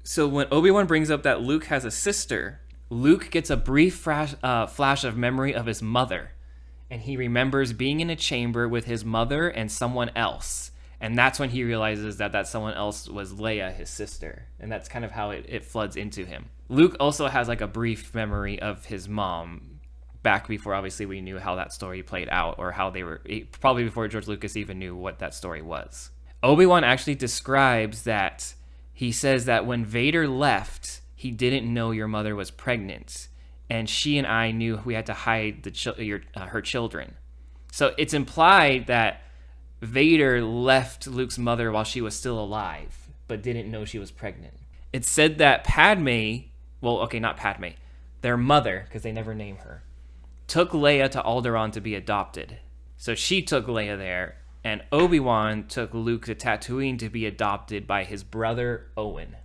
So when Obi-Wan brings up that Luke has a sister, Luke gets a brief flash of memory of his mother. And he remembers being in a chamber with his mother and someone else. And that's when he realizes that that someone else was Leia, his sister. And that's kind of how it floods into him. Luke also has like a brief memory of his mom back before obviously we knew how that story played out, or how they were, probably before George Lucas even knew what that story was. Obi-Wan actually describes that he says that when Vader left, he didn't know your mother was pregnant. And she and I knew we had to hide her children. So it's implied that Vader left Luke's mother while she was still alive, but didn't know she was pregnant. It's said that not Padme, their mother, because they never name her, took Leia to Alderaan to be adopted. So she took Leia there, and Obi-Wan took Luke to Tatooine to be adopted by his brother Owen.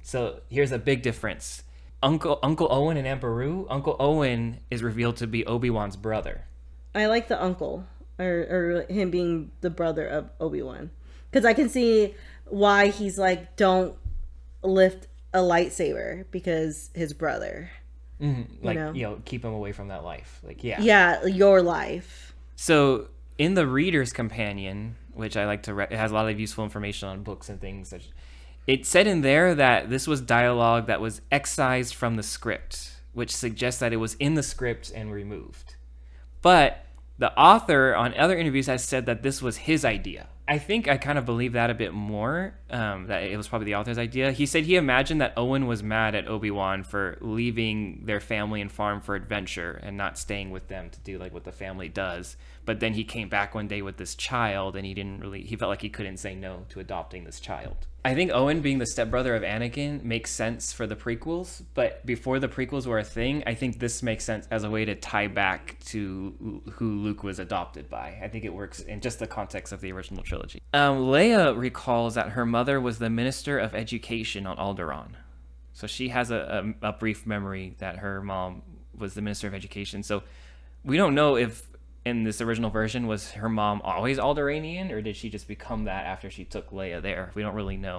So here's a big difference. Uncle Owen and Aunt Beru, Uncle Owen is revealed to be Obi-Wan's brother. I like the uncle, or him being the brother of Obi-Wan. Because I can see why he's like, don't lift a lightsaber, because his brother. Mm-hmm. Keep him away from that life. Yeah, your life. So in the Reader's Companion, which I like to it has a lot of useful information on books and things, it said in there that this was dialogue that was excised from the script, which suggests that it was in the script and removed. But the author on other interviews has said that this was his idea. I think I kind of believe that a bit more, that it was probably the author's idea. He said he imagined that Owen was mad at Obi-Wan for leaving their family and farm for adventure and not staying with them to do like what the family does. But then he came back one day with this child, and he felt like he couldn't say no to adopting this child. I think Owen being the stepbrother of Anakin makes sense for the prequels, but before the prequels were a thing, I think this makes sense as a way to tie back to who Luke was adopted by. I think it works in just the context of the original trilogy. Leia recalls that her mother was the Minister of Education on Alderaan. So she has a brief memory that her mom was the Minister of Education. So we don't know if in this original version was her mom always Alderaanian, or did she just become that after she took Leia there? We don't really know.